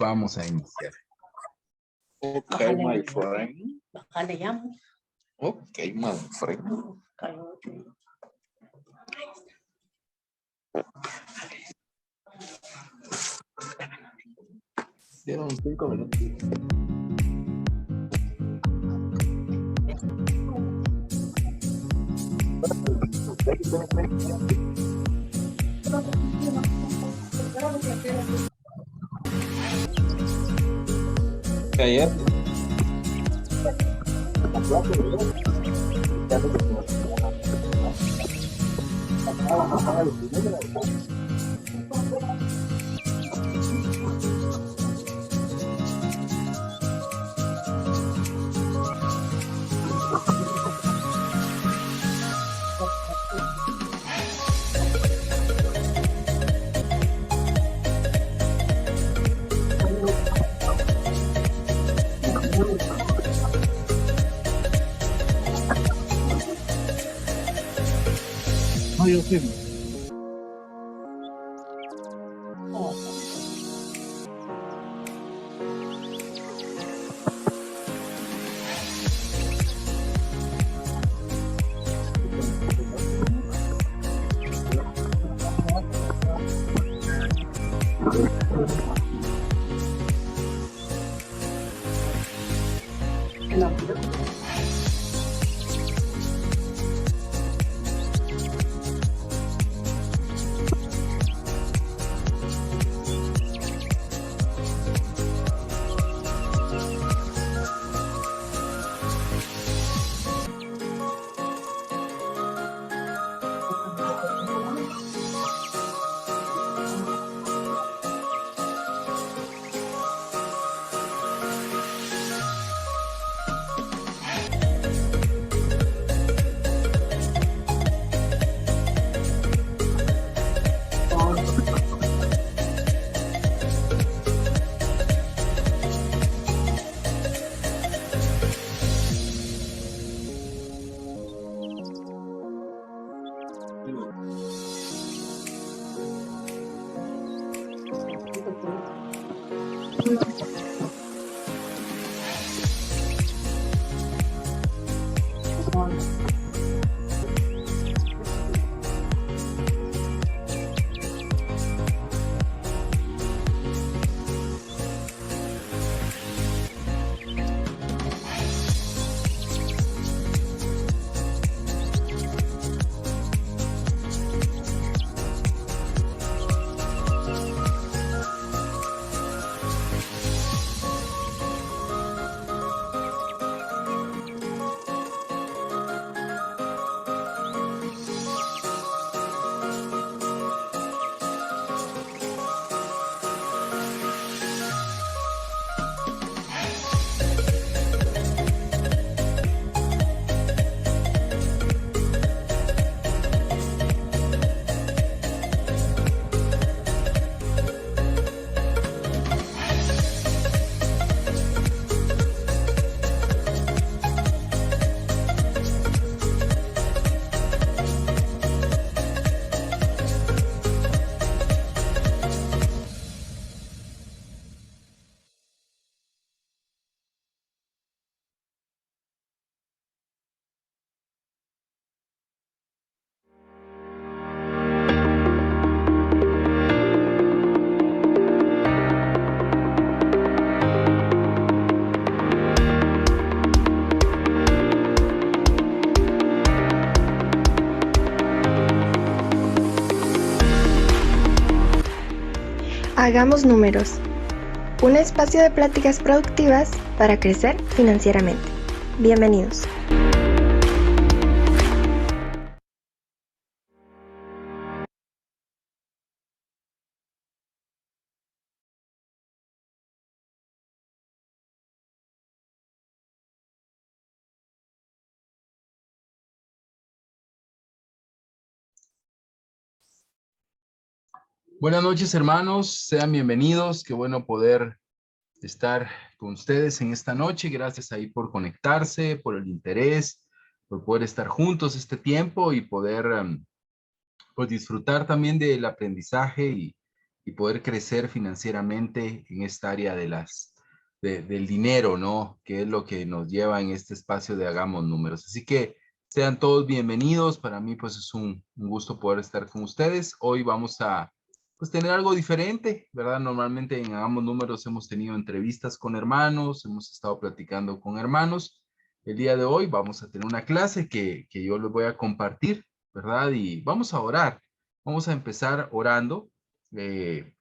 vamos a iniciar. Okay, my friend. Bájale ya. Okay, my friend. Dieron 5 minutos. Kayak. Ay, ok. Hagamos números. Un espacio de pláticas productivas para crecer financieramente. Bienvenidos. Buenas noches, hermanos. Sean bienvenidos. Qué bueno poder estar con ustedes en esta noche. Gracias ahí por conectarse, por el interés, por poder estar juntos este tiempo y poder pues disfrutar también del aprendizaje y y poder crecer financieramente en esta área del dinero, ¿no? Que es lo que nos lleva en este espacio de Hagamos Números. Así que sean todos bienvenidos. Para mí, pues es un gusto poder estar con ustedes. Hoy vamos a pues tener algo diferente, ¿verdad? Normalmente en Hagamos Números hemos tenido entrevistas con hermanos, hemos estado platicando con hermanos. El día de hoy vamos a tener una clase que yo les voy a compartir, ¿verdad? Y vamos a orar. Vamos a empezar orando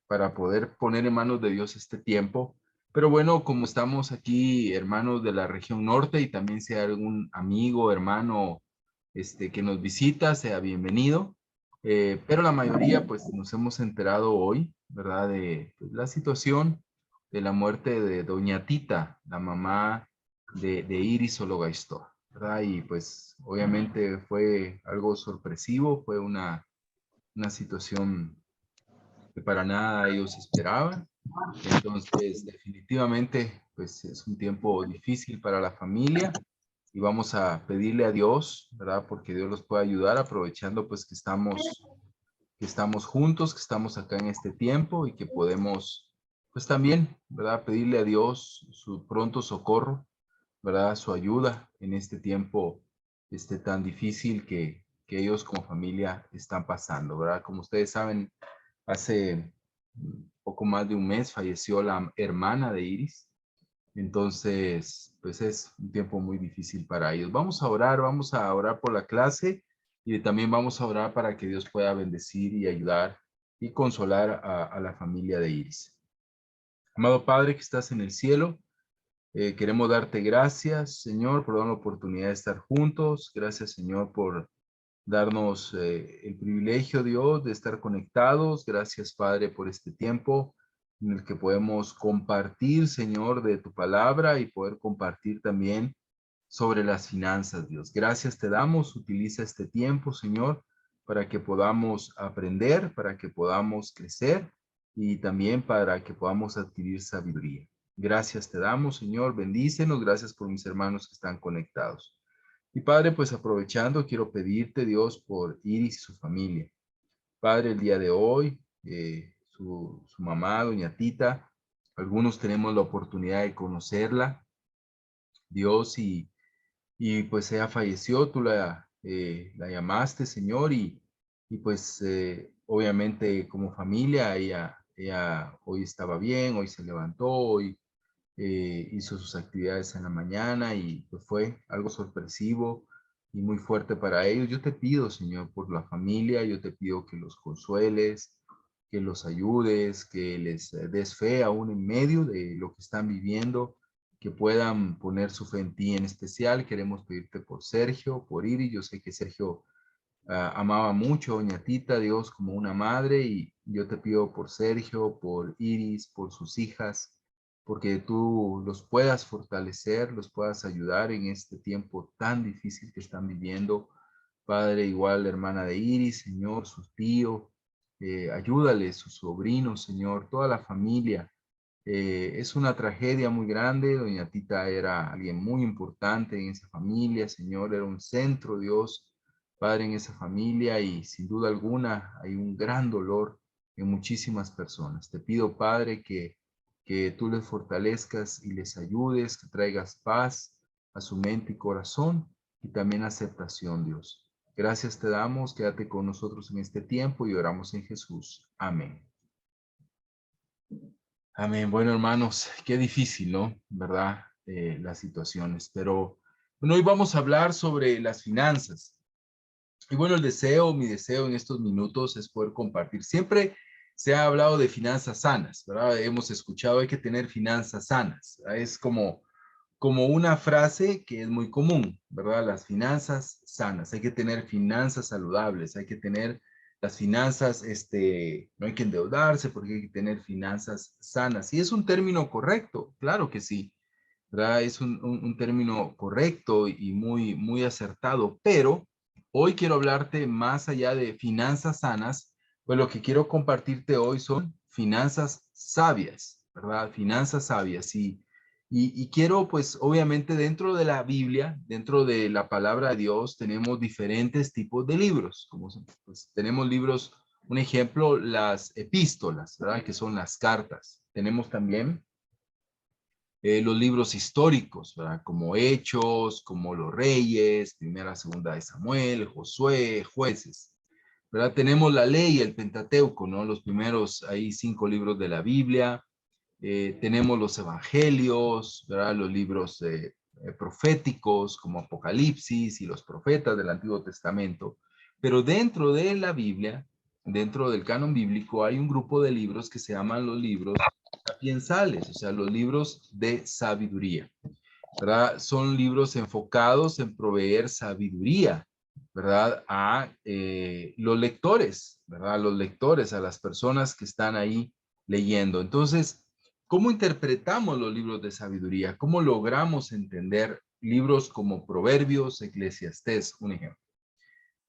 para poder poner en manos de Dios este tiempo. Pero bueno, como estamos aquí, hermanos de la región norte, y también si hay algún amigo, hermano, que nos visita, sea bienvenido. Pero la mayoría, pues, nos hemos enterado hoy, ¿verdad? De pues, la situación de la muerte de doña Tita, la mamá de Iris Ologaistor, ¿verdad? Y pues, obviamente fue algo sorpresivo, fue una situación que para nada ellos esperaban. Entonces, definitivamente, pues es un tiempo difícil para la familia y vamos a pedirle a Dios, ¿verdad? Porque Dios los puede ayudar aprovechando pues que estamos juntos, que estamos acá en este tiempo y que podemos pues también, ¿verdad? Pedirle a Dios su pronto socorro, ¿verdad? Su ayuda en este tiempo tan difícil que ellos como familia están pasando, ¿verdad? Como ustedes saben, hace poco más de un mes falleció la hermana de Iris. Entonces, pues es un tiempo muy difícil para ellos. Vamos a orar por la clase y también vamos a orar para que Dios pueda bendecir y ayudar y consolar a la familia de Iris. Amado Padre que estás en el cielo, queremos darte gracias, Señor, por dar la oportunidad de estar juntos. Gracias, Señor, por darnos el privilegio, Dios, de estar conectados. Gracias, Padre, por este tiempo en el que podemos compartir, Señor, de tu palabra y poder compartir también sobre las finanzas, Dios. Gracias te damos. Utiliza este tiempo, Señor, para que podamos aprender, para que podamos crecer y también para que podamos adquirir sabiduría. Gracias te damos, Señor. Bendícenos. Gracias por mis hermanos que están conectados. Y Padre, pues aprovechando, quiero pedirte, Dios, por Iris y su familia. Padre, el día de hoy, su mamá, doña Tita, algunos tenemos la oportunidad de conocerla, Dios, y pues ella falleció, tú la llamaste, Señor, y pues obviamente como familia, ella hoy estaba bien, hoy se levantó, hoy hizo sus actividades en la mañana y pues fue algo sorpresivo y muy fuerte para ellos. Yo te pido, Señor, por la familia, yo te pido que los consueles, que los ayudes, que les des fe aún en medio de lo que están viviendo, que puedan poner su fe en ti. En especial queremos pedirte por Sergio, por Iris. Yo sé que Sergio amaba mucho a doña Tita, Dios, como una madre, y yo te pido por Sergio, por Iris, por sus hijas, porque tú los puedas fortalecer, los puedas ayudar en este tiempo tan difícil que están viviendo. Padre, igual hermana de Iris, Señor, su tío, ayúdale, sus sobrinos, Señor, toda la familia. Es una tragedia muy grande. Doña Tita era alguien muy importante en esa familia, Señor, era un centro, Dios, Padre, en esa familia, y sin duda alguna hay un gran dolor en muchísimas personas. Te pido, Padre, que tú les fortalezcas y les ayudes, que traigas paz a su mente y corazón y también aceptación, Dios. Gracias te damos, quédate con nosotros en este tiempo y oramos en Jesús. Amén. Amén. Bueno, hermanos, qué difícil, ¿no? ¿Verdad? Las situaciones. Pero bueno, hoy vamos a hablar sobre las finanzas. Y bueno, mi deseo en estos minutos es poder compartir. Siempre se ha hablado de finanzas sanas, ¿verdad? Hemos escuchado, hay que tener finanzas sanas, ¿verdad? Es como una frase que es muy común, ¿verdad? Las finanzas sanas, hay que tener finanzas saludables, hay que tener las finanzas, no hay que endeudarse porque hay que tener finanzas sanas. Y es un término correcto, claro que sí, ¿verdad? Es un término correcto y muy, muy acertado, pero hoy quiero hablarte más allá de finanzas sanas, pues lo que quiero compartirte hoy son finanzas sabias, ¿verdad? Finanzas sabias. Y quiero, pues, obviamente dentro de la Biblia, dentro de la palabra de Dios, tenemos diferentes tipos de libros. Pues, tenemos libros Un ejemplo, las epístolas, ¿verdad? Que son las cartas. Tenemos también los libros históricos, ¿verdad? Como Hechos, como Los Reyes, Primera, Segunda de Samuel, Josué, Jueces, ¿verdad? Tenemos la ley, el Pentateuco, ¿no? Los primeros, ahí 5 libros de la Biblia. Tenemos los evangelios, ¿verdad? Los libros proféticos como Apocalipsis y los profetas del Antiguo Testamento. Pero dentro de la Biblia, dentro del canon bíblico, hay un grupo de libros que se llaman los libros sapiensales, o sea, los libros de sabiduría, ¿verdad? Son libros enfocados en proveer sabiduría, ¿verdad? A los lectores, ¿verdad? A los lectores, a las personas que están ahí leyendo. Entonces, ¿cómo interpretamos los libros de sabiduría? ¿Cómo logramos entender libros como Proverbios, Eclesiastés, un ejemplo?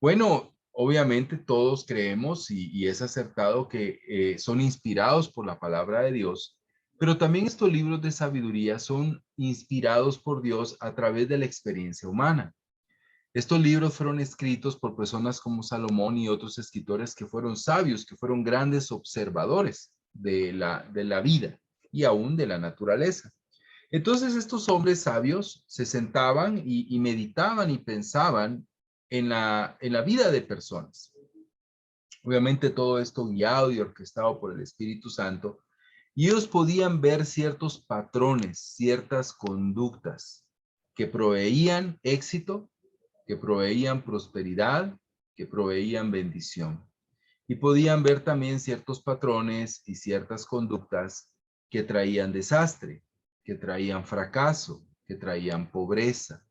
Bueno, obviamente todos creemos y es acertado que son inspirados por la palabra de Dios, pero también estos libros de sabiduría son inspirados por Dios a través de la experiencia humana. Estos libros fueron escritos por personas como Salomón y otros escritores que fueron sabios, que fueron grandes observadores de la vida y aún de la naturaleza. Entonces estos hombres sabios se sentaban y meditaban y pensaban en la vida de personas. Obviamente todo esto guiado y orquestado por el Espíritu Santo. Y ellos podían ver ciertos patrones, ciertas conductas que proveían éxito, que proveían prosperidad, que proveían bendición. Y podían ver también ciertos patrones y ciertas conductas que traían desastre, que traían fracaso, que traían pobreza,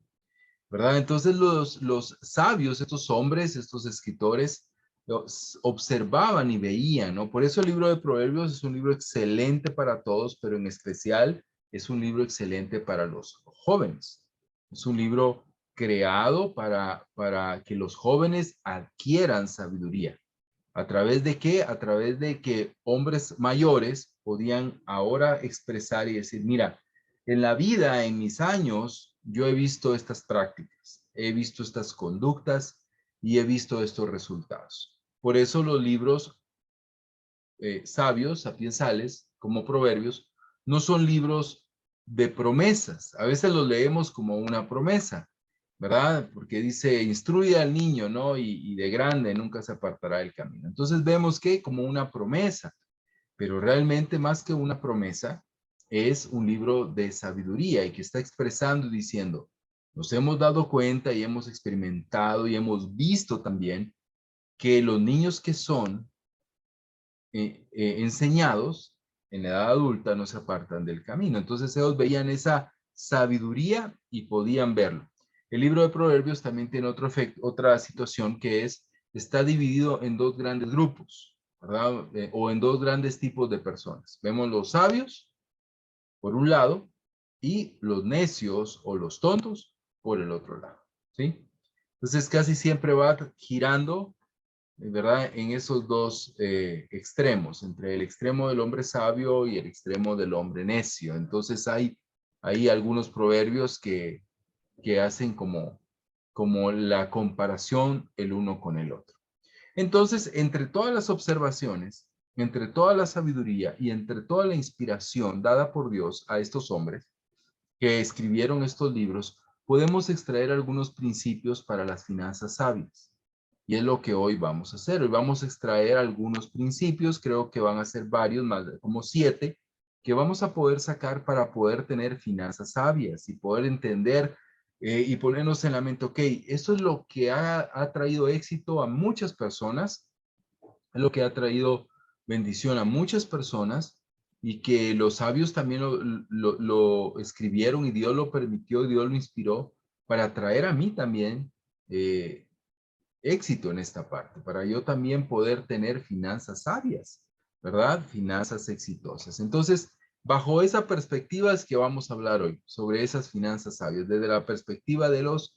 ¿verdad? Entonces los sabios, estos hombres, estos escritores, observaban y veían, ¿no? Por eso el libro de Proverbios es un libro excelente para todos, pero en especial es un libro excelente para los jóvenes. Es un libro creado para que los jóvenes adquieran sabiduría. ¿A través de qué? A través de que hombres mayores podían ahora expresar y decir, mira, en la vida, en mis años, yo he visto estas prácticas, he visto estas conductas y he visto estos resultados. Por eso los libros sabios, sapiensales, como Proverbios, no son libros de promesas. A veces los leemos como una promesa, ¿verdad? Porque dice, instruye al niño, ¿no? Y de grande nunca se apartará del camino. Entonces vemos que como una promesa, pero realmente más que una promesa, es un libro de sabiduría y que está expresando y diciendo, nos hemos dado cuenta y hemos experimentado y hemos visto también que los niños que son enseñados en la edad adulta no se apartan del camino. Entonces ellos veían esa sabiduría y podían verlo. El libro de Proverbios también tiene otro efecto, otra situación que es, está dividido en dos grandes grupos, ¿verdad? O en dos grandes tipos de personas. Vemos los sabios, por un lado, y los necios o los tontos por el otro lado, ¿sí? Entonces casi siempre va girando, ¿verdad? En esos dos extremos, entre el extremo del hombre sabio y el extremo del hombre necio. Entonces hay algunos proverbios que hacen como la comparación el uno con el otro. Entonces, entre todas las observaciones, entre toda la sabiduría y entre toda la inspiración dada por Dios a estos hombres que escribieron estos libros, podemos extraer algunos principios para las finanzas sabias. Y es lo que hoy vamos a hacer. Hoy vamos a extraer algunos principios, creo que van a ser varios, más como 7, que vamos a poder sacar para poder tener finanzas sabias y poder entender y ponernos en la mente, ok, eso es lo que ha traído éxito a muchas personas, es lo que ha traído bendición a muchas personas y que los sabios también lo escribieron y Dios lo permitió, Dios lo inspiró para traer a mí también éxito en esta parte, para yo también poder tener finanzas sabias, ¿verdad? Finanzas exitosas. Entonces, bajo esa perspectiva es que vamos a hablar hoy, sobre esas finanzas sabias, desde la perspectiva de los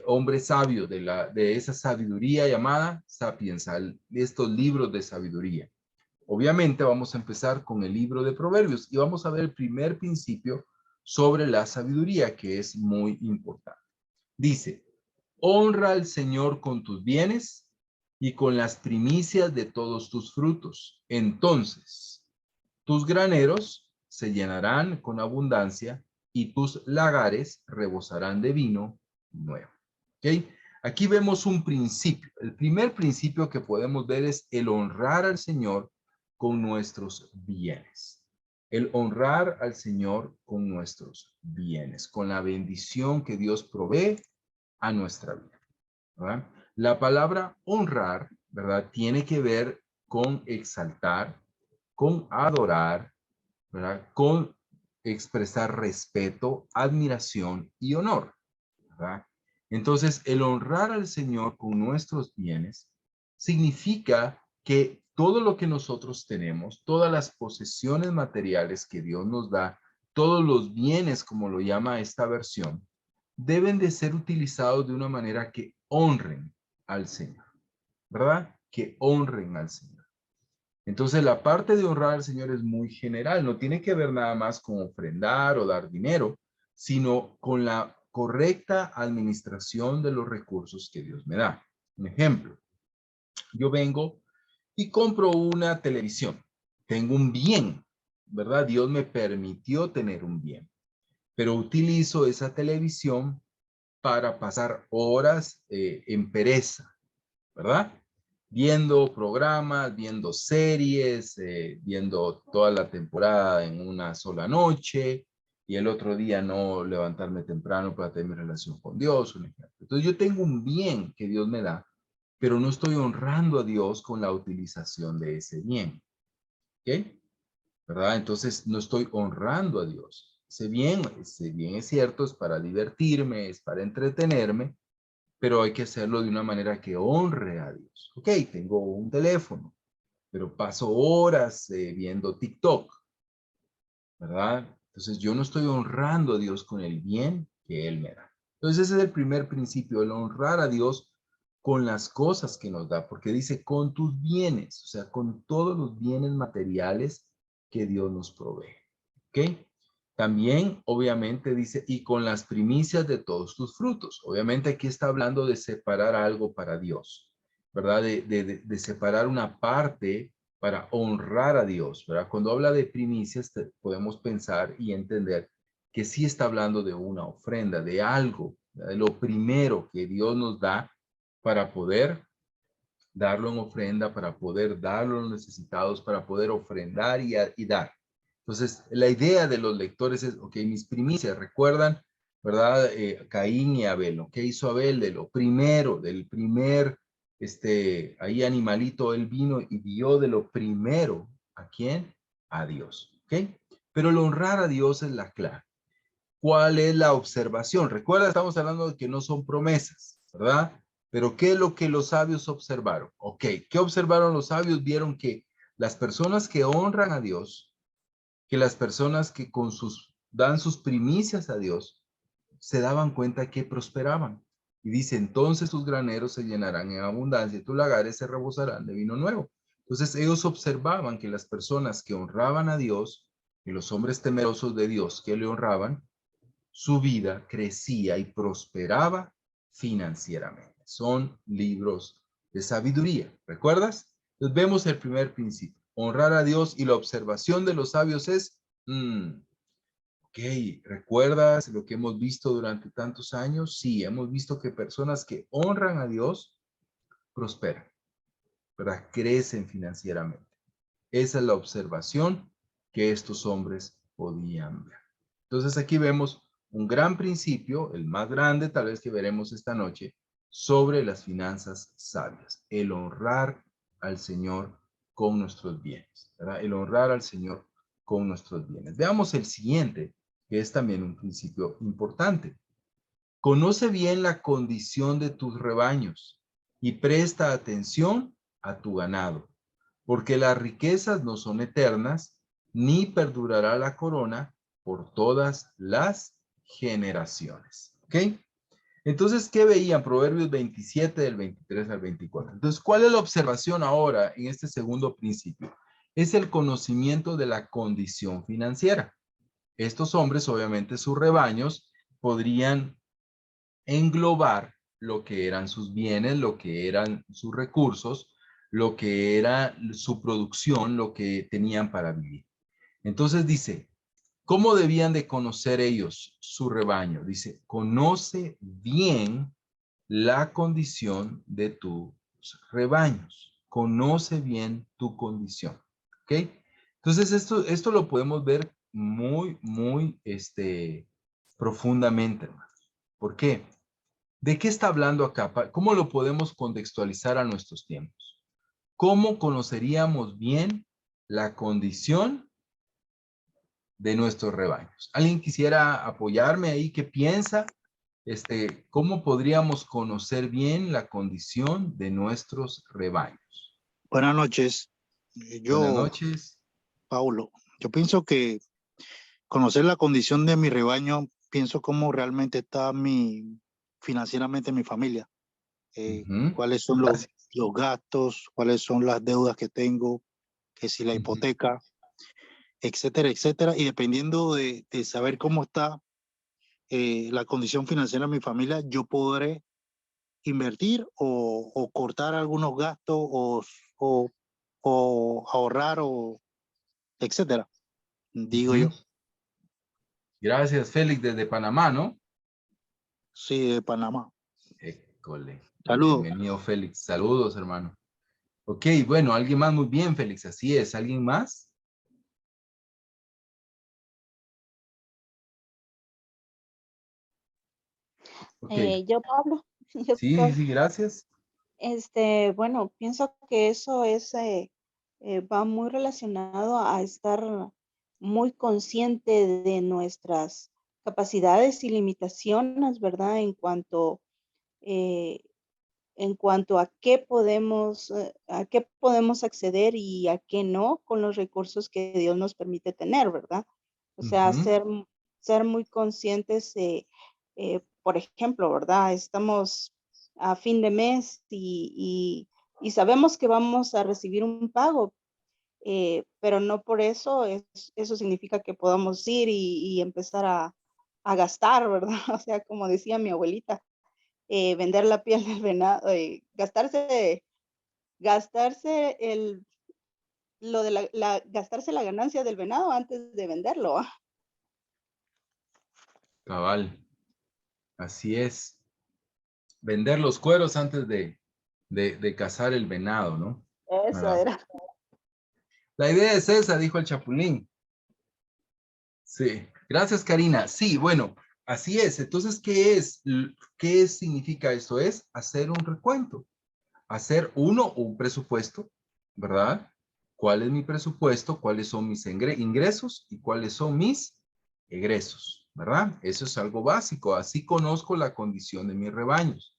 hombres sabios, de esa sabiduría llamada sapiensal, estos libros de sabiduría. Obviamente vamos a empezar con el libro de Proverbios y vamos a ver el primer principio sobre la sabiduría, que es muy importante. Dice, honra al Señor con tus bienes y con las primicias de todos tus frutos. Entonces, tus graneros se llenarán con abundancia y tus lagares rebosarán de vino nuevo. ¿Ok? Aquí vemos un principio. El primer principio que podemos ver es el honrar al Señor con nuestros bienes. El honrar al Señor con nuestros bienes, con la bendición que Dios provee a nuestra vida, ¿verdad? La palabra honrar, ¿verdad? Tiene que ver con exaltar, con adorar, ¿verdad? Con expresar respeto, admiración y honor, ¿verdad? Entonces, el honrar al Señor con nuestros bienes significa que todo lo que nosotros tenemos, todas las posesiones materiales que Dios nos da, todos los bienes, como lo llama esta versión, deben de ser utilizados de una manera que honren al Señor, ¿verdad? Que honren al Señor. Entonces, la parte de honrar al Señor es muy general, no tiene que ver nada más con ofrendar o dar dinero, sino con la correcta administración de los recursos que Dios me da. Un ejemplo, yo vengo y compro una televisión. Tengo un bien, ¿verdad? Dios me permitió tener un bien, pero utilizo esa televisión para pasar horas en pereza, ¿verdad? Viendo programas, viendo series, viendo toda la temporada en una sola noche y el otro día no levantarme temprano para tener mi relación con Dios, un ejemplo. Entonces yo tengo un bien que Dios me da, pero no estoy honrando a Dios con la utilización de ese bien. ¿Ok? ¿Verdad? Entonces no estoy honrando a Dios. Ese bien es cierto, es para divertirme, es para entretenerme, pero hay que hacerlo de una manera que honre a Dios. Ok, tengo un teléfono, pero paso horas viendo TikTok, ¿verdad? Entonces yo no estoy honrando a Dios con el bien que Él me da. Entonces ese es el primer principio, el honrar a Dios con las cosas que nos da, porque dice con tus bienes, o sea, con todos los bienes materiales que Dios nos provee. ¿Ok? También, obviamente, dice, y con las primicias de todos tus frutos. Obviamente aquí está hablando de separar algo para Dios, ¿verdad? De separar una parte para honrar a Dios, ¿verdad? Cuando habla de primicias, podemos pensar y entender que sí está hablando de una ofrenda, de algo, ¿verdad? De lo primero que Dios nos da para poder darlo en ofrenda, para poder darlo a los necesitados, para poder ofrendar y dar. Entonces, la idea de los lectores es, ok, mis primicias, recuerdan, ¿verdad? Caín y Abel, ¿no? ¿Qué hizo Abel? De lo primero, del primer, ahí animalito, él vino y dio de lo primero, ¿a quién? A Dios, ¿ok? Pero el honrar a Dios es la clave. ¿Cuál es la observación? Recuerda, estamos hablando de que no son promesas, ¿verdad? Pero ¿qué es lo que los sabios observaron? Ok, ¿qué observaron los sabios? Vieron que las personas que honran a Dios, que las personas que dan sus primicias a Dios, se daban cuenta que prosperaban. Y dice, entonces tus graneros se llenarán en abundancia y tus lagares se rebosarán de vino nuevo. Entonces ellos observaban que las personas que honraban a Dios y los hombres temerosos de Dios que le honraban, su vida crecía y prosperaba financieramente. Son libros de sabiduría, ¿recuerdas? Entonces vemos el primer principio, honrar a Dios, y la observación de los sabios es, ok, ¿recuerdas lo que hemos visto durante tantos años? Sí, hemos visto que personas que honran a Dios prosperan, ¿verdad? Crecen financieramente. Esa es la observación que estos hombres podían ver. Entonces aquí vemos un gran principio, el más grande tal vez que veremos esta noche, sobre las finanzas sabias. El honrar al Señor con nuestros bienes, ¿verdad? El honrar al Señor con nuestros bienes. Veamos el siguiente, que es también un principio importante. Conoce bien la condición de tus rebaños y presta atención a tu ganado, porque las riquezas no son eternas, ni perdurará la corona por todas las generaciones. ¿Ok? Entonces, ¿qué veían? Proverbios 27 del 23 al 24. Entonces, ¿cuál es la observación ahora en este segundo principio? Es el conocimiento de la condición financiera. Estos hombres, obviamente, sus rebaños podrían englobar lo que eran sus bienes, lo que eran sus recursos, lo que era su producción, lo que tenían para vivir. Entonces dice, ¿cómo debían de conocer ellos su rebaño? Dice, conoce bien la condición de tus rebaños. Conoce bien tu condición. ¿Ok? Entonces esto lo podemos ver muy profundamente, hermanos. ¿Por qué? ¿De qué está hablando acá? ¿Cómo lo podemos contextualizar a nuestros tiempos? ¿Cómo conoceríamos bien la condición de nuestros rebaños? ¿Alguien quisiera apoyarme ahí? ¿Qué piensa? ¿Cómo podríamos conocer bien la condición de nuestros rebaños? Buenas noches. Buenas Yo, noches. Paulo, yo pienso que conocer la condición de mi rebaño, pienso cómo realmente está financieramente mi familia, Ujú. cuáles son Gracias. los gastos, cuáles son las deudas que tengo, que si la Ujú. hipoteca, etcétera, etcétera. Y dependiendo de saber cómo está la condición financiera de mi familia, yo podré invertir o cortar algunos gastos o, o ahorrar o etcétera, digo Ujú. yo. Gracias, Félix, desde Panamá, ¿no? Sí, de Panamá. École. Saludos. Bienvenido, Félix. Saludos, hermano. Ok, bueno, alguien más, muy bien, Félix. Así es, ¿alguien más? Ok, Yo, Pablo, yo sí, creo, sí, gracias. bueno, pienso que eso va muy relacionado a estar muy consciente de nuestras capacidades y limitaciones, ¿verdad? Eh, en cuanto a qué podemos acceder y a qué no con los recursos que Dios nos permite tener, ¿verdad? O sea, Ujú. ser muy conscientes, por ejemplo, ¿verdad? Estamos a fin de mes y sabemos que vamos a recibir un pago, pero no por eso eso significa que podamos ir y empezar a gastar, ¿verdad? O sea, como decía mi abuelita, vender la piel del venado, gastarse gastarse la ganancia del venado antes de venderlo. Cabal, así es. Vender los cueros antes de cazar el venado, ¿no? Eso ¿Verdad? era. La idea es esa, dijo el Chapulín. Sí, gracias, Karina. Sí, bueno, así es. Entonces, ¿qué significa esto? Es hacer un recuento, hacer un presupuesto, ¿verdad? ¿Cuál es mi presupuesto? ¿Cuáles son mis ingresos? ¿Y cuáles son mis egresos? ¿Verdad? Eso es algo básico. Así conozco la condición de mis rebaños.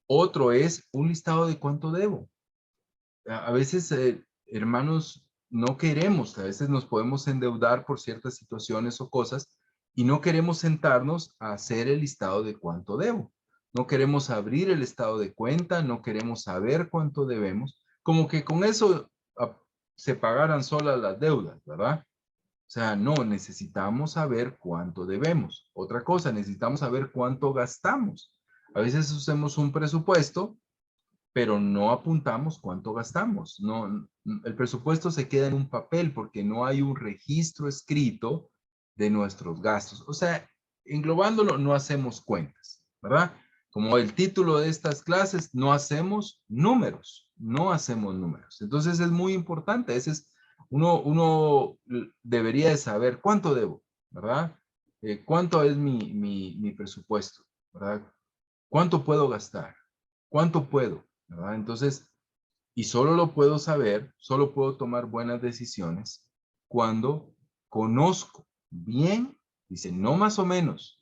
Otro es un listado de cuánto debo. A veces, hermanos, no queremos, a veces nos podemos endeudar por ciertas situaciones o cosas y no queremos sentarnos a hacer el listado de cuánto debo. No queremos abrir el estado de cuenta, no queremos saber cuánto debemos, como que con eso se pagaran solas las deudas, ¿verdad? O sea, no, necesitamos saber cuánto debemos. Otra cosa, necesitamos saber cuánto gastamos. A veces hacemos un presupuesto pero no apuntamos cuánto gastamos. No, el presupuesto se queda en un papel porque no hay un registro escrito de nuestros gastos. O sea, englobándolo, no hacemos cuentas, ¿verdad? Como el título de estas clases, no hacemos números, no hacemos números. Entonces es muy importante, ese es, uno debería de saber cuánto debo, ¿verdad? ¿Cuánto es mi presupuesto, ¿verdad? ¿Cuánto puedo gastar? ¿Cuánto puedo? ¿Verdad? Entonces, y solo lo puedo saber, solo puedo tomar buenas decisiones cuando conozco bien, dice, no más o menos,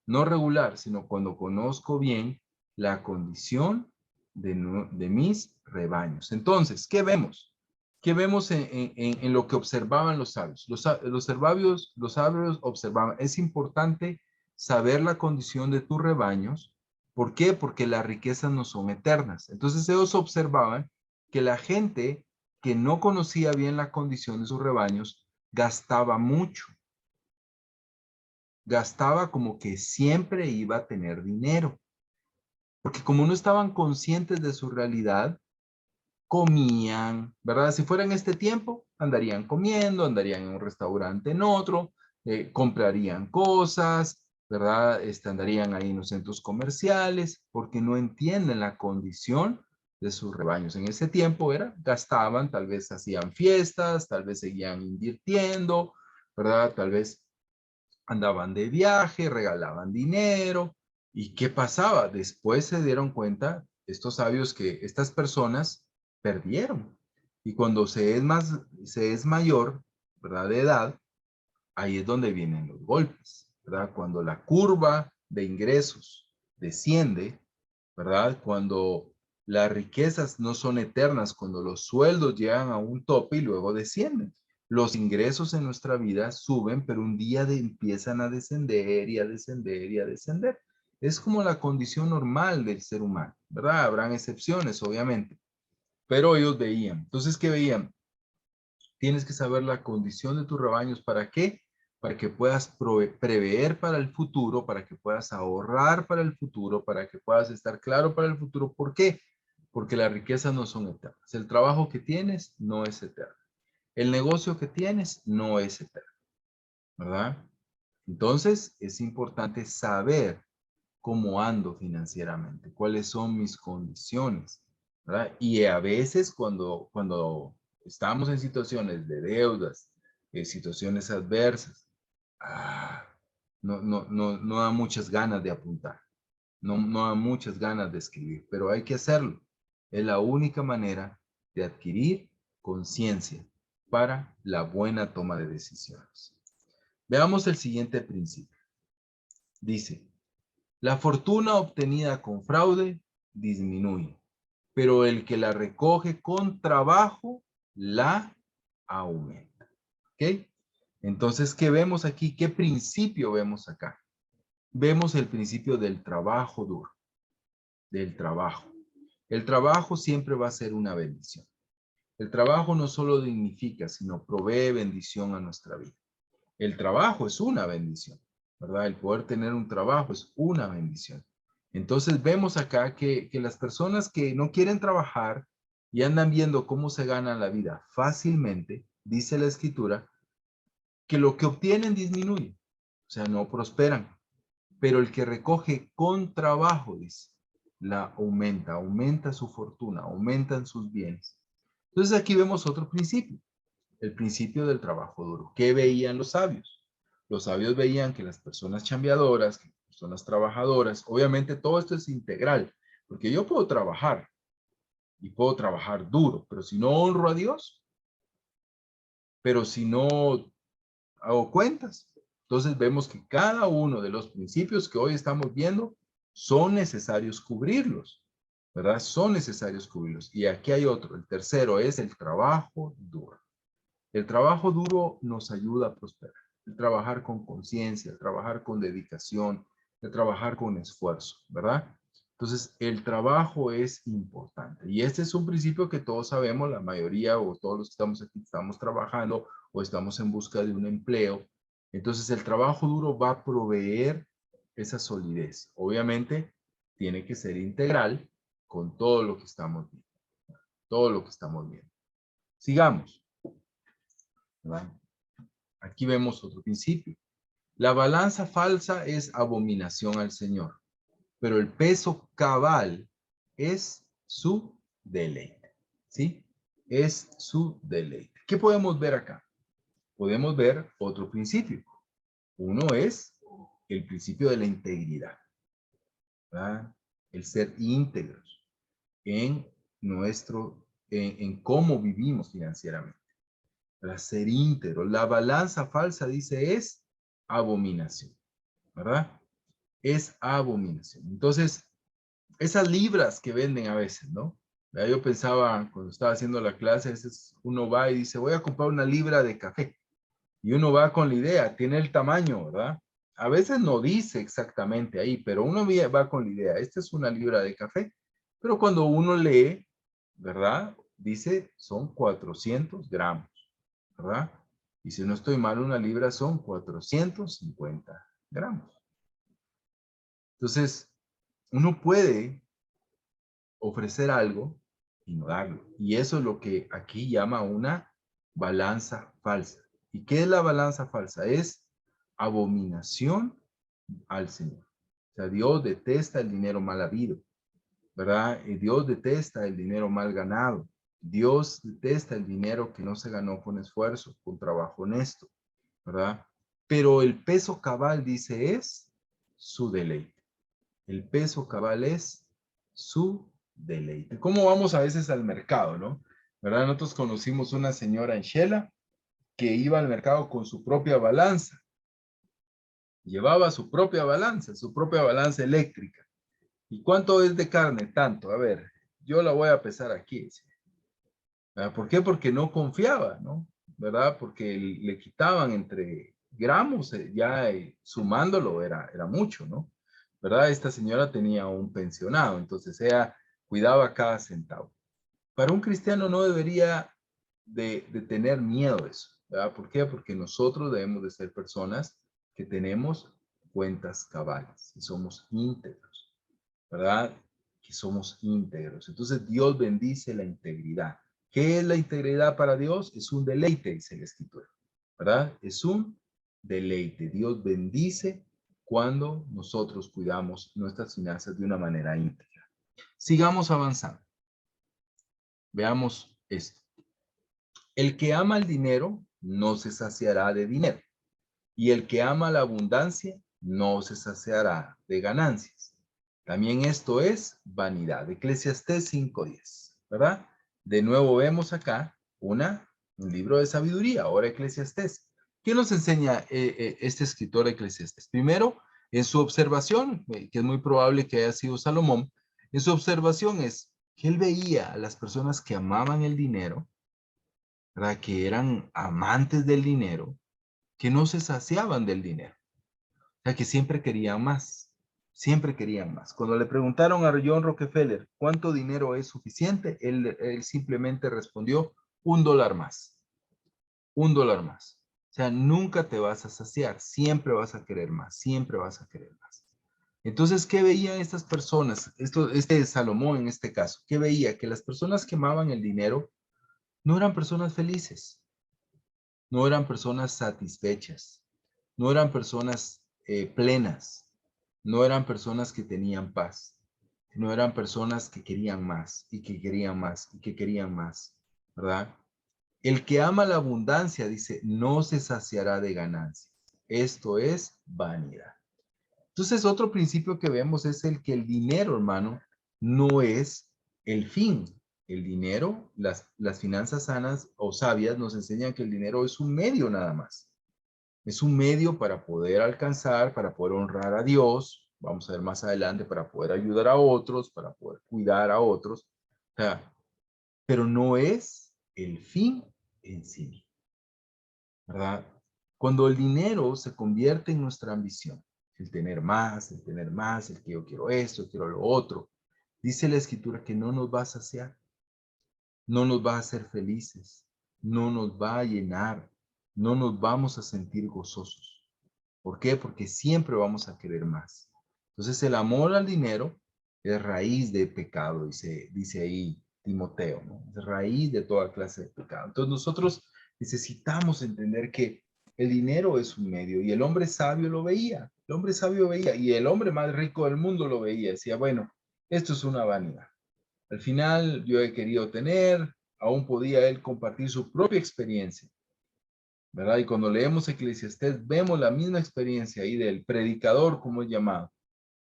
no regular, sino cuando conozco bien la condición de mis rebaños. Entonces, ¿qué vemos? ¿Qué vemos en lo que observaban los sabios? Los sabios observaban, es importante saber la condición de tus rebaños. ¿Por qué? Porque las riquezas no son eternas. Entonces ellos observaban que la gente que no conocía bien la condición de sus rebaños gastaba mucho. Gastaba como que siempre iba a tener dinero. Porque como no estaban conscientes de su realidad, comían, ¿verdad? Si fuera en este tiempo, andarían comiendo, andarían en un restaurante, en otro, comprarían cosas, ¿verdad? Andarían ahí en los centros comerciales, porque no entienden la condición de sus rebaños. En ese tiempo gastaban, tal vez hacían fiestas, tal vez seguían invirtiendo, ¿verdad? Tal vez andaban de viaje, regalaban dinero. ¿Y qué pasaba? Después se dieron cuenta estos sabios que estas personas perdieron. Y cuando se es mayor, ¿verdad? De edad, ahí es donde vienen los golpes, ¿verdad? Cuando la curva de ingresos desciende, ¿verdad? Cuando las riquezas no son eternas, cuando los sueldos llegan a un tope y luego descienden. Los ingresos en nuestra vida suben, pero un día empiezan a descender y a descender y a descender. Es como la condición normal del ser humano, ¿verdad? Habrán excepciones, obviamente, pero ellos veían. Entonces, ¿qué veían? Tienes que saber la condición de tus rebaños. ¿Para qué? Para que puedas prever para el futuro, para que puedas ahorrar para el futuro, para que puedas estar claro para el futuro. ¿Por qué? Porque las riquezas no son eternas. El trabajo que tienes no es eterno. El negocio que tienes no es eterno, ¿verdad? Entonces, es importante saber cómo ando financieramente, cuáles son mis condiciones, ¿verdad? Y a veces cuando estamos en situaciones de deudas, situaciones adversas, no da muchas ganas de apuntar, no da muchas ganas de escribir, pero hay que hacerlo. Es la única manera de adquirir conciencia para la buena toma de decisiones. Veamos el siguiente principio. Dice, la fortuna obtenida con fraude disminuye, pero el que la recoge con trabajo la aumenta. ¿Ok? Entonces, ¿qué vemos aquí? ¿Qué principio vemos acá? Vemos el principio del trabajo duro, del trabajo. El trabajo siempre va a ser una bendición. El trabajo no solo dignifica, sino provee bendición a nuestra vida. El trabajo es una bendición, ¿verdad? El poder tener un trabajo es una bendición. Entonces vemos acá que las personas que no quieren trabajar y andan viendo cómo se ganan la vida fácilmente, dice la escritura, que lo que obtienen disminuye, o sea, no prosperan. Pero el que recoge con trabajo, dice, la aumenta su fortuna, aumentan sus bienes. Entonces aquí vemos otro principio, el principio del trabajo duro. ¿Qué veían los sabios? Los sabios veían que las personas chambeadoras, que las personas trabajadoras, obviamente todo esto es integral, porque yo puedo trabajar y puedo trabajar duro, pero si no honro a Dios, pero si no hago cuentas, entonces vemos que cada uno de los principios que hoy estamos viendo son necesarios cubrirlos, ¿verdad? Son necesarios cubrirlos. Y aquí hay otro, el tercero es el trabajo duro. El trabajo duro nos ayuda a prosperar. El trabajar con conciencia, el trabajar con dedicación, el trabajar con esfuerzo, ¿verdad? Entonces, el trabajo es importante. Y este es un principio que todos sabemos, la mayoría o todos los que estamos aquí estamos trabajando o estamos en busca de un empleo. Entonces, el trabajo duro va a proveer esa solidez. Obviamente, tiene que ser integral con todo lo que estamos viendo. Todo lo que estamos viendo. Sigamos. ¿Verdad? Aquí vemos otro principio. La balanza falsa es abominación al Señor, pero el peso cabal es su deleite. ¿Sí? Es su deleite. ¿Qué podemos ver acá? Podemos ver otro principio. Uno es el principio de la integridad, ¿verdad? El ser íntegros en en cómo vivimos financieramente. Para ser íntegro. La balanza falsa, dice, es abominación, ¿verdad? Es abominación. Entonces, esas libras que venden a veces, ¿no? Yo pensaba, cuando estaba haciendo la clase, a veces uno va y dice, voy a comprar una libra de café. Y uno va con la idea, tiene el tamaño, ¿verdad? A veces no dice exactamente ahí, pero uno va con la idea, esta es una libra de café. Pero cuando uno lee, ¿verdad? Dice, son 400 gramos. ¿Verdad? Y si no estoy mal, una libra son 450 gramos. Entonces, uno puede ofrecer algo y no darlo. Y eso es lo que aquí llama una balanza falsa. ¿Y qué es la balanza falsa? Es abominación al Señor. O sea, Dios detesta el dinero mal habido, ¿verdad? Y Dios detesta el dinero mal ganado. Dios detesta el dinero que no se ganó con esfuerzo, con trabajo honesto, ¿verdad? Pero el peso cabal, dice, es su deleite. El peso cabal es su deleite. ¿Cómo vamos a veces al mercado, no? ¿Verdad? Nosotros conocimos una señora en Shela que iba al mercado con su propia balanza. Llevaba su propia balanza eléctrica. ¿Y cuánto es de carne? Tanto. A ver, yo la voy a pesar aquí. ¿Por qué? Porque no confiaba, ¿no? ¿Verdad? Porque le quitaban entre gramos, ya sumándolo era mucho, ¿no? ¿Verdad? Esta señora tenía un pensionado, entonces ella cuidaba cada centavo. Para un cristiano no debería de tener miedo eso, ¿verdad? ¿Por qué? Porque nosotros debemos de ser personas que tenemos cuentas cabales y somos íntegros, ¿verdad? Que somos íntegros. Entonces Dios bendice la integridad. ¿Qué es la integridad para Dios? Es un deleite, dice la Escritura, ¿verdad? Es un deleite. Dios bendice cuando nosotros cuidamos nuestras finanzas de una manera íntegra. Sigamos avanzando. Veamos esto. El que ama el dinero no se saciará de dinero, y el que ama la abundancia no se saciará de ganancias. También esto es vanidad. Eclesiastés 5:10, ¿verdad? De nuevo vemos acá un libro de sabiduría, ahora Eclesiastés. ¿Qué nos enseña este escritor Eclesiastés? Primero, en su observación, que es muy probable que haya sido Salomón, en su observación es que él veía a las personas que amaban el dinero, ¿verdad? Que eran amantes del dinero, que no se saciaban del dinero. O sea, que siempre querían más, siempre querían más. Cuando le preguntaron a John Rockefeller cuánto dinero es suficiente, él simplemente respondió $1 más, $1 más. O sea, nunca te vas a saciar, siempre vas a querer más, siempre vas a querer más. Entonces, ¿qué veían estas personas? Este Salomón en este caso, ¿qué veía? Que las personas que amaban el dinero no eran personas felices, no eran personas satisfechas, no eran personas plenas, no eran personas que tenían paz, no eran personas que querían más y que querían más y que querían más, ¿verdad? El que ama la abundancia, dice, no se saciará de ganancias. Esto es vanidad. Entonces, otro principio que vemos es el que el dinero, hermano, no es el fin. El dinero, las finanzas sanas o sabias nos enseñan que el dinero es un medio nada más. Es un medio para poder alcanzar, para poder honrar a Dios. Vamos a ver más adelante, para poder ayudar a otros, para poder cuidar a otros. O sea, pero no es el fin en sí, ¿verdad? Cuando el dinero se convierte en nuestra ambición, el tener más, el que yo quiero esto, quiero lo otro, dice la Escritura que no nos va a saciar, no nos va a hacer felices, no nos va a llenar, no nos vamos a sentir gozosos. ¿Por qué? Porque siempre vamos a querer más. Entonces el amor al dinero es raíz de pecado, dice ahí Timoteo, ¿no? Es raíz de toda clase de pecado. Entonces nosotros necesitamos entender que el dinero es un medio y el hombre sabio lo veía, el hombre sabio veía y el hombre más rico del mundo lo veía. Decía, bueno, esto es una vanidad. Al final yo he querido tener, aún podía él compartir su propia experiencia, ¿verdad? Y cuando leemos Eclesiastés vemos la misma experiencia ahí del predicador, como es llamado,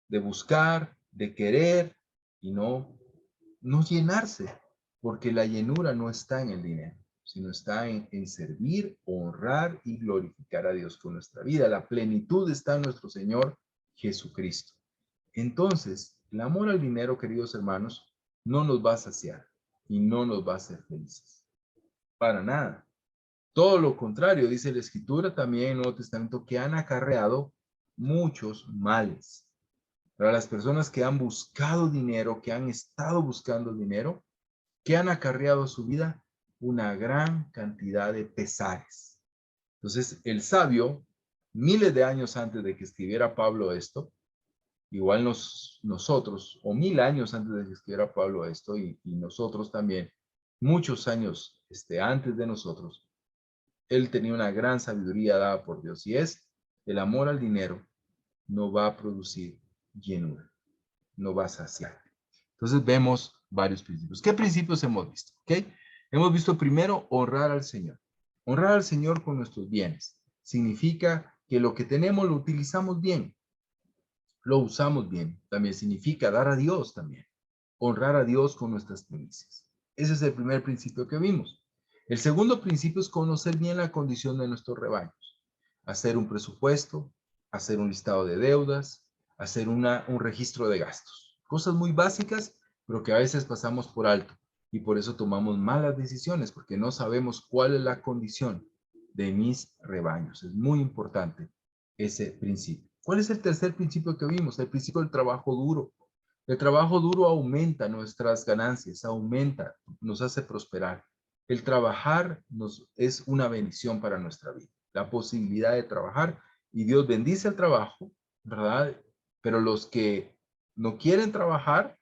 de buscar, de querer y no llenarse, porque la llenura no está en el dinero, sino está en servir, honrar y glorificar a Dios con nuestra vida. La plenitud está en nuestro Señor Jesucristo. Entonces, el amor al dinero, queridos hermanos, no nos va a saciar y no nos va a hacer felices. Para nada. Todo lo contrario, dice la Escritura también en el Nuevo Testamento, que han acarreado muchos males. Para las personas que han buscado dinero, que han estado buscando dinero, que han acarreado a su vida una gran cantidad de pesares. Entonces, el sabio, miles de años antes de que escribiera Pablo esto, igual nosotros, o 1000 años antes de que escribiera Pablo esto, y nosotros también, muchos años antes de nosotros, él tenía una gran sabiduría dada por Dios, y es: el amor al dinero no va a producir llenura, no va a saciar. Entonces vemos varios principios. ¿Qué principios hemos visto? ¿Okay? Hemos visto primero honrar al Señor. Honrar al Señor con nuestros bienes. Significa que lo que tenemos lo utilizamos bien, lo usamos bien. También significa dar a Dios también. Honrar a Dios con nuestras primicias. Ese es el primer principio que vimos. El segundo principio es conocer bien la condición de nuestros rebaños. Hacer un presupuesto, hacer un listado de deudas, hacer un registro de gastos. Cosas muy básicas, pero que a veces pasamos por alto. Y por eso tomamos malas decisiones, porque no sabemos cuál es la condición de mis rebaños. Es muy importante ese principio. ¿Cuál es el tercer principio que vimos? El principio del trabajo duro. El trabajo duro aumenta nuestras ganancias, aumenta, nos hace prosperar. El trabajar es una bendición para nuestra vida. La posibilidad de trabajar, y Dios bendice el trabajo, ¿verdad? Pero los que no quieren trabajar,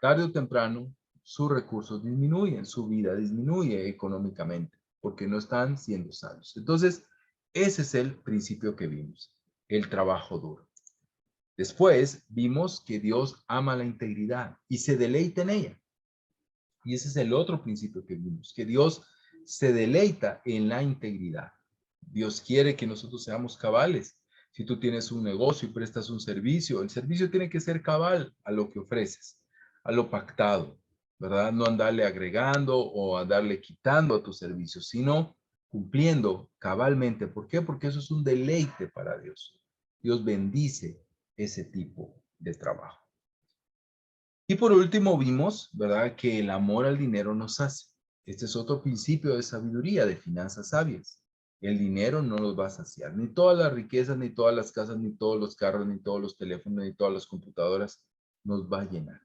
tarde o temprano, sus recursos disminuyen, su vida disminuye económicamente, porque no están siendo sabios. Entonces, ese es el principio que vimos, el trabajo duro. Después vimos que Dios ama la integridad y se deleita en ella. Y ese es el otro principio que vimos, que Dios se deleita en la integridad. Dios quiere que nosotros seamos cabales. Si tú tienes un negocio y prestas un servicio, el servicio tiene que ser cabal a lo que ofreces, a lo pactado, ¿verdad? No andarle agregando o andarle quitando a tu servicio, sino cumpliendo cabalmente. ¿Por qué? Porque eso es un deleite para Dios. Dios bendice ese tipo de trabajo. Y por último vimos, ¿verdad?, que el amor al dinero nos hace. Este es otro principio de sabiduría, de finanzas sabias. El dinero no nos va a saciar. Ni todas las riquezas, ni todas las casas, ni todos los carros, ni todos los teléfonos, ni todas las computadoras nos va a llenar.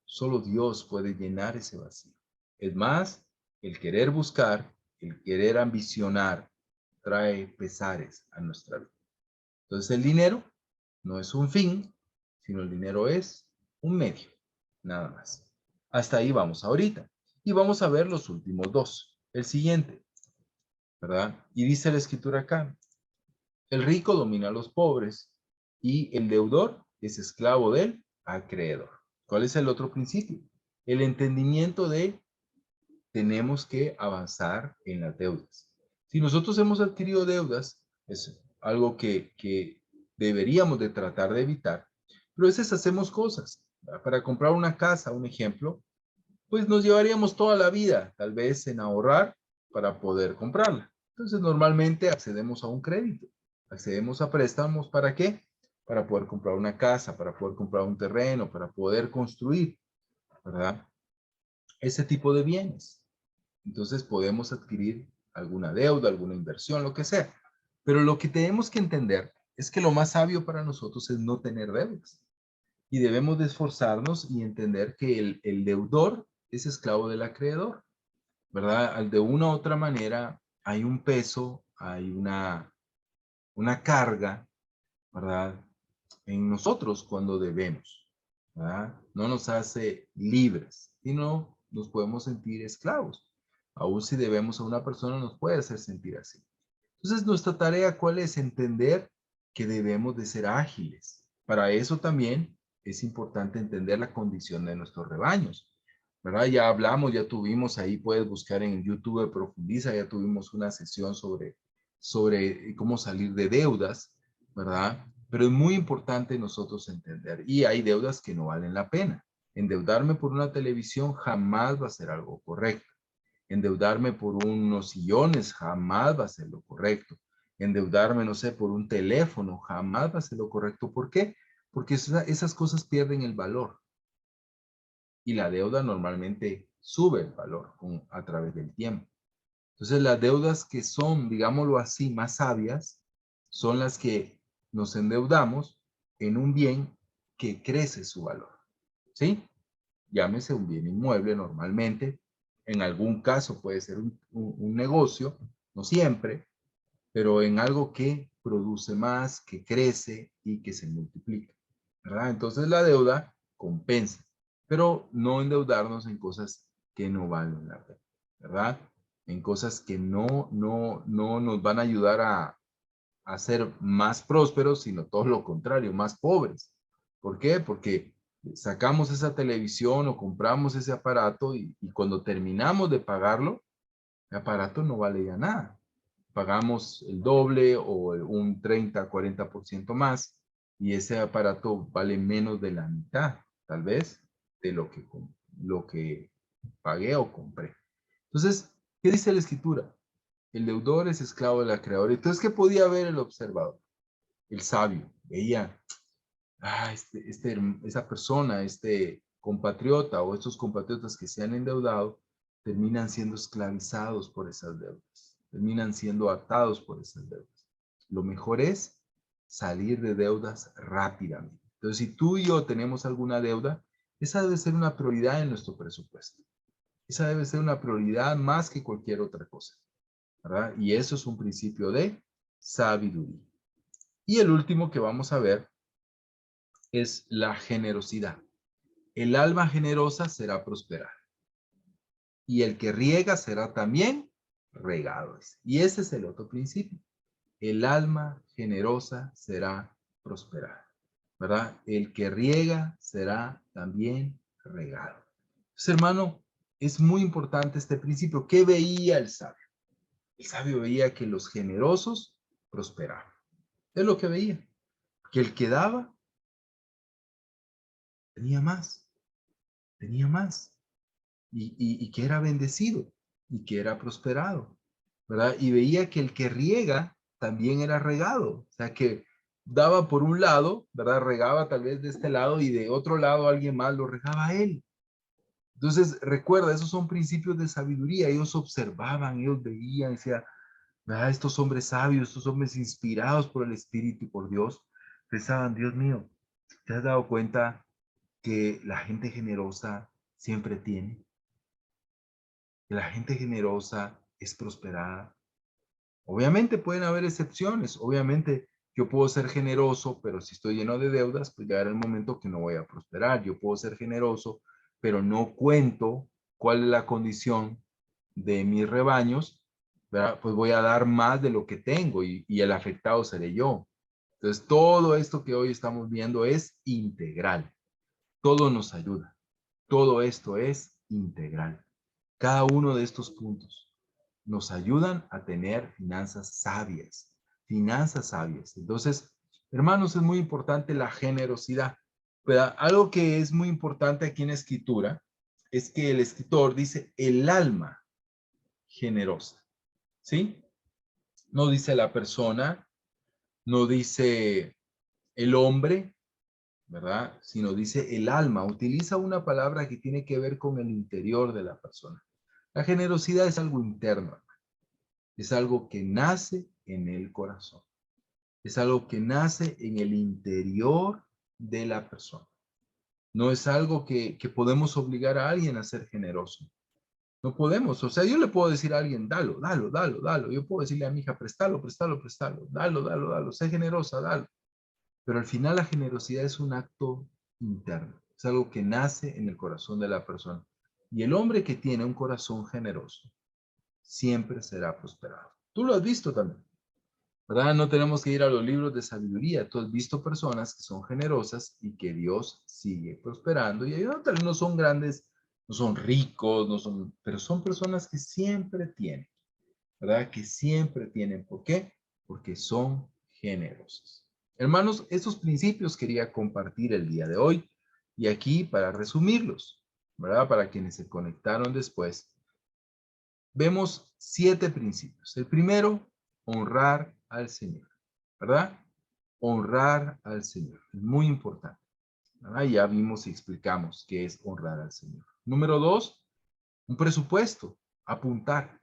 Solo Dios puede llenar ese vacío. Es más, el querer buscar, el querer ambicionar, trae pesares a nuestra vida. Entonces el dinero no es un fin, sino el dinero es un medio, nada más. Hasta ahí vamos ahorita. Y vamos a ver los últimos dos. El siguiente, ¿verdad? Y dice la escritura acá: el rico domina a los pobres y el deudor es esclavo del acreedor. ¿Cuál es el otro principio? El entendimiento de tenemos que avanzar en las deudas. Si nosotros hemos adquirido deudas, es algo que deberíamos de tratar de evitar, pero a veces hacemos cosas. Para comprar una casa, un ejemplo, pues nos llevaríamos toda la vida, tal vez, en ahorrar para poder comprarla. Entonces, normalmente accedemos a un crédito, accedemos a préstamos. ¿Para qué? Para poder comprar una casa, para poder comprar un terreno, para poder construir, ¿verdad?, ese tipo de bienes. Entonces podemos adquirir alguna deuda, alguna inversión, lo que sea. Pero lo que tenemos que entender es que lo más sabio para nosotros es no tener deudas. Y debemos de esforzarnos y entender que el deudor es esclavo del acreedor, ¿verdad? De una u otra manera hay un peso, hay una carga, ¿verdad?, en nosotros cuando debemos, ¿verdad? No nos hace libres, sino nos podemos sentir esclavos. Aún si debemos a una persona, nos puede hacer sentir así. Entonces, nuestra tarea, ¿cuál es? Entender que debemos de ser ágiles. Para eso también es importante entender la condición de nuestros rebaños, ¿verdad? Ya hablamos, ya tuvimos, ahí puedes buscar en YouTube, profundiza, ya tuvimos una sesión sobre cómo salir de deudas, ¿verdad? Pero es muy importante nosotros entender, y hay deudas que no valen la pena. Endeudarme por una televisión jamás va a ser algo correcto. Endeudarme por unos sillones jamás va a ser lo correcto. Endeudarme, no sé, por un teléfono jamás va a ser lo correcto. ¿Por qué? Porque esas cosas pierden el valor. Y la deuda normalmente sube el valor a través del tiempo. Entonces, las deudas que son, digámoslo así, más sabias, son las que nos endeudamos en un bien que crece su valor, ¿sí? Llámese un bien inmueble normalmente. En algún caso puede ser un negocio, no siempre, pero en algo que produce más, que crece y que se multiplica. ¿verdad? Entonces la deuda compensa, pero no endeudarnos en cosas que no valen la pena, ¿verdad? En cosas que no nos van a ayudar a ser más prósperos, sino todo lo contrario, más pobres. ¿Por qué? Porque sacamos esa televisión o compramos ese aparato y cuando terminamos de pagarlo, el aparato no vale ya nada. Pagamos el doble o un 30, 40% más y ese aparato vale menos de la mitad, tal vez, de lo que pagué o compré. Entonces, ¿qué dice la Escritura? El deudor es esclavo de la creadora. Entonces, ¿qué podía ver el observador? El sabio. Veía, esa persona, este compatriota o estos compatriotas que se han endeudado, terminan siendo esclavizados por esas deudas. Terminan siendo atados por esas deudas. Lo mejor es salir de deudas rápidamente. Entonces, si tú y yo tenemos alguna deuda, esa debe ser una prioridad en nuestro presupuesto. Esa debe ser una prioridad más que cualquier otra cosa, ¿verdad? Y eso es un principio de sabiduría. Y el último que vamos a ver es la generosidad. El alma generosa será prosperada. Y el que riega será también regado. Y ese es el otro principio. El alma generosa será prosperada, ¿verdad? El que riega será también regado. Entonces, hermano, es muy importante este principio. ¿Qué veía el sabio? El sabio veía que los generosos prosperaban. Es lo que veía. Que el que daba tenía más, tenía más. Y que era bendecido y que era prosperado, ¿verdad? Y veía que el que riega también era regado. O sea, que daba por un lado, ¿verdad? Regaba tal vez de este lado y de otro lado alguien más lo regaba a él. Entonces, recuerda, esos son principios de sabiduría. Ellos observaban, ellos veían, decían, ¿verdad? Estos hombres sabios, estos hombres inspirados por el Espíritu y por Dios, pensaban, Dios mío, ¿te has dado cuenta que la gente generosa siempre tiene? Que la gente generosa es prosperada. Obviamente pueden haber excepciones. Obviamente yo puedo ser generoso, pero si estoy lleno de deudas, pues llegará el momento que no voy a prosperar. Yo puedo ser generoso, pero no cuento cuál es la condición de mis rebaños, ¿verdad? Pues voy a dar más de lo que tengo y el afectado seré yo. Entonces, todo esto que hoy estamos viendo es integral. Todo nos ayuda. Todo esto es integral. Cada uno de estos puntos nos ayudan a tener finanzas sabias. Finanzas sabias. Entonces, hermanos, es muy importante la generosidad. Pero algo que es muy importante aquí en la escritura es que el escritor dice el alma generosa. ¿Sí? No dice la persona, no dice el hombre, ¿verdad? Sino dice el alma. Utiliza una palabra que tiene que ver con el interior de la persona. La generosidad es algo interno, es algo que nace en el corazón, es algo que nace en el interior de la persona. No es algo que podemos obligar a alguien a ser generoso. No podemos, o sea, yo le puedo decir a alguien, dalo, dalo, dalo, dalo. Yo puedo decirle a mi hija, préstalo, préstalo, préstalo, dalo, dalo, dalo, sé generosa, dalo. Pero al final la generosidad es un acto interno, es algo que nace en el corazón de la persona. Y el hombre que tiene un corazón generoso siempre será prosperado. Tú lo has visto también, ¿verdad? No tenemos que ir a los libros de sabiduría. Tú has visto personas que son generosas y que Dios sigue prosperando. Y ellos tal vez no son grandes, no son ricos, no son, pero son personas que siempre tienen, ¿verdad? Que siempre tienen. ¿Por qué? Porque son generosos. Hermanos, estos principios quería compartir el día de hoy y aquí para resumirlos, ¿verdad? Para quienes se conectaron después, vemos 7 principios. El primero, honrar al Señor, ¿verdad? Honrar al Señor, es muy importante, ¿verdad? Ya vimos y explicamos qué es honrar al Señor. Número 2, un presupuesto, apuntar,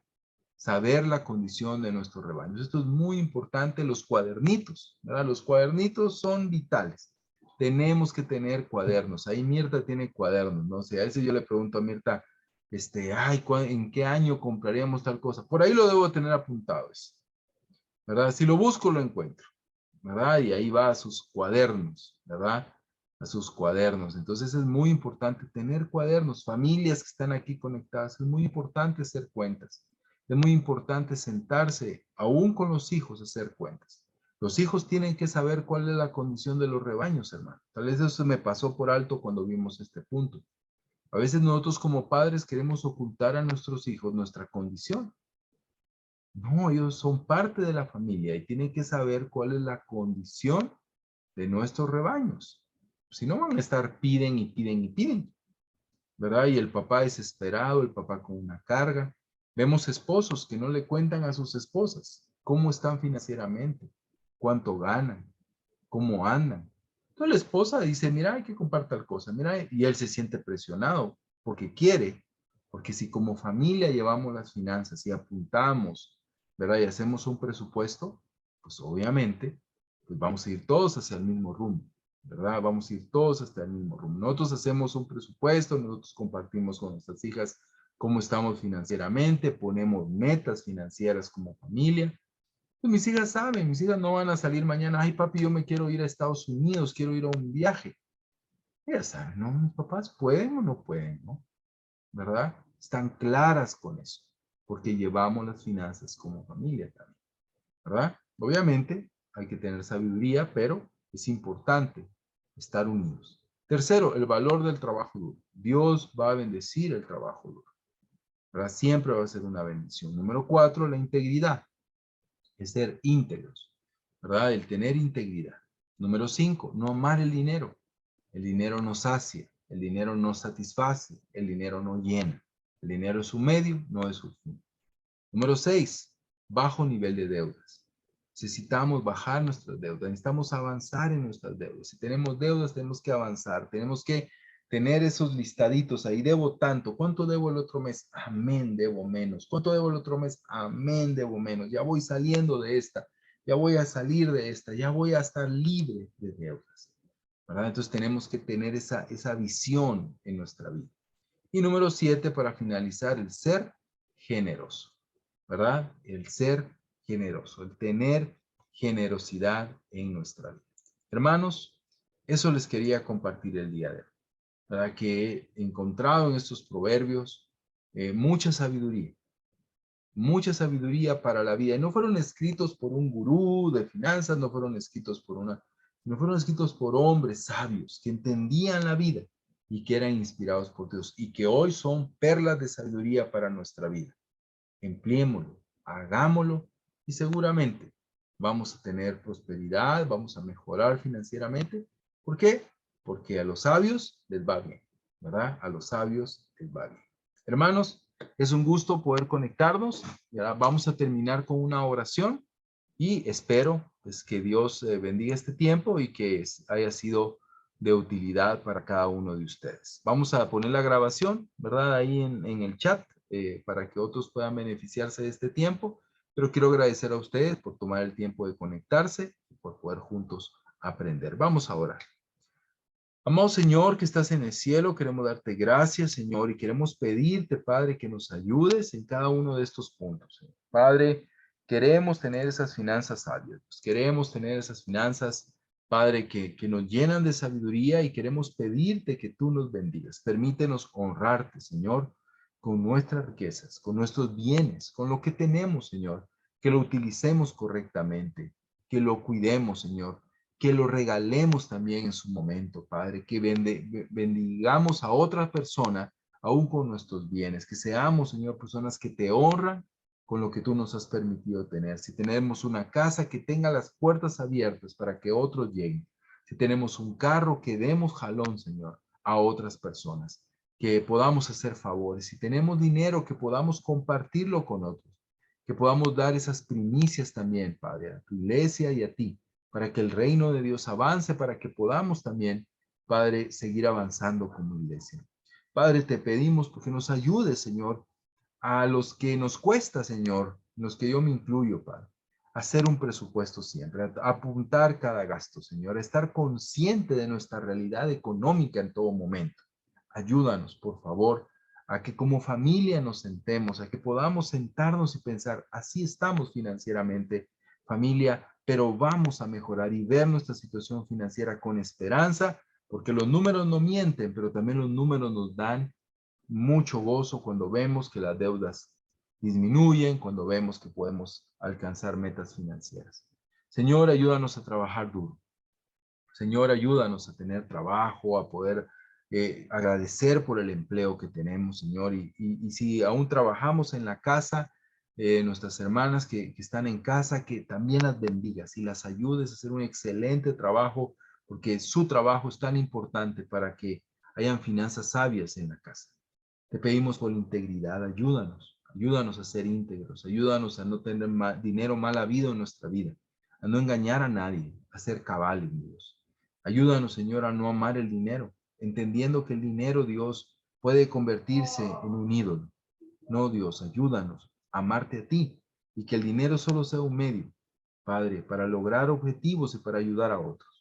saber la condición de nuestros rebaños. Esto es muy importante, los cuadernitos, ¿verdad? Los cuadernitos son vitales. Tenemos que tener cuadernos. Ahí Mirta tiene cuadernos, ¿no? O sea, a veces yo le pregunto a Mirta, ¿en qué año compraríamos tal cosa? Por ahí lo debo tener apuntado, ¿verdad? Si lo busco, lo encuentro, ¿verdad? Y ahí va a sus cuadernos, ¿verdad? a sus cuadernos. Entonces es muy importante tener cuadernos. Familias que están aquí conectadas, es muy importante hacer cuentas. Es muy importante sentarse, aún con los hijos, a hacer cuentas. Los hijos tienen que saber cuál es la condición de los rebaños, hermano. Tal vez eso se me pasó por alto cuando vimos este punto. A veces nosotros como padres queremos ocultar a nuestros hijos nuestra condición. No, ellos son parte de la familia y tienen que saber cuál es la condición de nuestros rebaños. Si no, van a estar piden y piden y piden, ¿verdad? Y el papá desesperado, el papá con una carga. Vemos esposos que no le cuentan a sus esposas cómo están financieramente, cuánto ganan, cómo andan. Entonces la esposa dice, mira, hay que comprar tal cosa, mira, y él se siente presionado porque quiere, porque si como familia llevamos las finanzas y apuntamos, ¿verdad? Y hacemos un presupuesto, pues obviamente, pues vamos a ir todos hacia el mismo rumbo, ¿verdad? Vamos a ir todos hasta el mismo rumbo. Nosotros hacemos un presupuesto, nosotros compartimos con nuestras hijas cómo estamos financieramente, ponemos metas financieras como familia. Pues mis hijas saben, mis hijas no van a salir mañana, ay papi, yo me quiero ir a Estados Unidos, quiero ir a un viaje. Ellas saben, no, mis papás pueden o no pueden, ¿no? ¿Verdad? Están claras con eso, porque llevamos las finanzas como familia también, ¿verdad? Obviamente hay que tener sabiduría, pero es importante estar unidos. Tercero, el valor del trabajo duro. Dios va a bendecir el trabajo duro, ¿verdad? Siempre va a ser una bendición. Número 4, la integridad. Es ser íntegros, ¿verdad? El tener integridad. Número 5, no amar el dinero. El dinero no sacia, el dinero no satisface, el dinero no llena. El dinero es un medio, no es un fin. Número 6, bajo nivel de deudas. Necesitamos bajar nuestras deudas, necesitamos avanzar en nuestras deudas. Si tenemos deudas, tenemos que avanzar, tenemos que tener esos listaditos ahí. Debo tanto, ¿cuánto debo el otro mes? Amén, debo menos. ¿Cuánto debo el otro mes? Amén, debo menos. Ya voy saliendo de esta, ya voy a salir de esta, ya voy a estar libre de deudas, ¿verdad? Entonces tenemos que tener esa visión en nuestra vida. Y número 7, para finalizar, el ser generoso, ¿verdad? El ser generoso, el tener generosidad en nuestra vida. Hermanos, eso les quería compartir el día de hoy, ¿verdad? Que he encontrado en estos proverbios mucha sabiduría para la vida. Y no fueron escritos por un gurú de finanzas, no fueron escritos por hombres sabios que entendían la vida y que eran inspirados por Dios y que hoy son perlas de sabiduría para nuestra vida. Empleémoslo, hagámoslo y seguramente vamos a tener prosperidad, vamos a mejorar financieramente. ¿Por qué? Porque a los sabios les va bien, ¿verdad? A los sabios les va bien. Hermanos, es un gusto poder conectarnos. Ya vamos a terminar con una oración y espero pues, que Dios bendiga este tiempo y que haya sido de utilidad para cada uno de ustedes. Vamos a poner la grabación, ¿verdad? Ahí en el chat para que otros puedan beneficiarse de este tiempo. Pero quiero agradecer a ustedes por tomar el tiempo de conectarse y por poder juntos aprender. Vamos a orar. Amado Señor que estás en el cielo, queremos darte gracias, Señor, y queremos pedirte, Padre, que nos ayudes en cada uno de estos puntos. Señor. Padre, queremos tener esas finanzas sabias, queremos tener esas finanzas, Padre, que nos llenan de sabiduría y queremos pedirte que tú nos bendigas. Permítenos honrarte, Señor, con nuestras riquezas, con nuestros bienes, con lo que tenemos, Señor, que lo utilicemos correctamente, que lo cuidemos, Señor, que lo regalemos también en su momento, Padre, que bendigamos a otra persona aún con nuestros bienes, que seamos, Señor, personas que te honran con lo que tú nos has permitido tener. Si tenemos una casa, que tenga las puertas abiertas para que otros lleguen. Si tenemos un carro, que demos jalón, Señor, a otras personas, que podamos hacer favores. Si tenemos dinero, que podamos compartirlo con otros, que podamos dar esas primicias también, Padre, a tu iglesia y a ti, para que el reino de Dios avance, para que podamos también, Padre, seguir avanzando como iglesia. Padre, te pedimos porque nos ayudes, Señor, a los que nos cuesta, Señor, los que yo me incluyo, Padre, hacer un presupuesto siempre, a apuntar cada gasto, Señor, a estar consciente de nuestra realidad económica en todo momento. Ayúdanos, por favor, a que como familia nos sentemos, a que podamos sentarnos y pensar, así estamos financieramente, familia, pero vamos a mejorar y ver nuestra situación financiera con esperanza, porque los números no mienten, pero también los números nos dan mucho gozo cuando vemos que las deudas disminuyen, cuando vemos que podemos alcanzar metas financieras. Señor, ayúdanos a trabajar duro. Señor, ayúdanos a tener trabajo, a poder agradecer por el empleo que tenemos, Señor. Y si aún trabajamos en la casa, nuestras hermanas que están en casa, que también las bendigas y las ayudes a hacer un excelente trabajo, porque su trabajo es tan importante para que hayan finanzas sabias en la casa. Te pedimos por la integridad, ayúdanos a ser íntegros, ayúdanos a no tener dinero mal habido en nuestra vida, a no engañar a nadie, a ser cabales, Dios. Ayúdanos, Señor, a no amar el dinero, entendiendo que el dinero, Dios, puede convertirse en un ídolo. No, Dios, ayúdanos a amarte a ti y que el dinero solo sea un medio, Padre, para lograr objetivos y para ayudar a otros.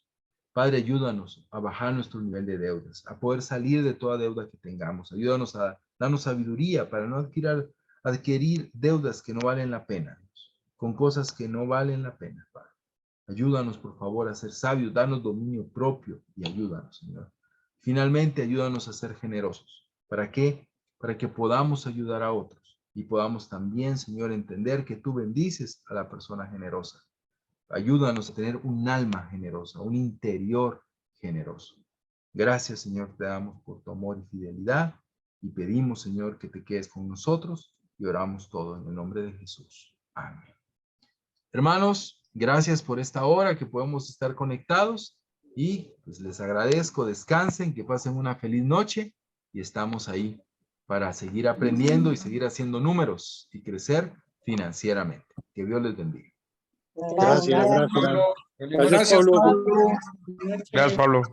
Padre, ayúdanos a bajar nuestro nivel de deudas, a poder salir de toda deuda que tengamos. Ayúdanos a darnos sabiduría para no adquirir deudas que no valen la pena, Dios, con cosas que no valen la pena, Padre. Ayúdanos, por favor, a ser sabios, danos dominio propio y ayúdanos, Señor. Finalmente, ayúdanos a ser generosos. ¿Para qué? Para que podamos ayudar a otros y podamos también, Señor, entender que tú bendices a la persona generosa. Ayúdanos a tener un alma generosa, un interior generoso. Gracias, Señor, te damos por tu amor y fidelidad y pedimos, Señor, que te quedes con nosotros y oramos todo en el nombre de Jesús. Amén. Hermanos, gracias por esta hora que podemos estar conectados y pues les agradezco, descansen, que pasen una feliz noche y estamos ahí para seguir aprendiendo y seguir haciendo números y crecer financieramente. Que Dios les bendiga. Gracias, gracias. Gracias, Pablo. Gracias, Pablo.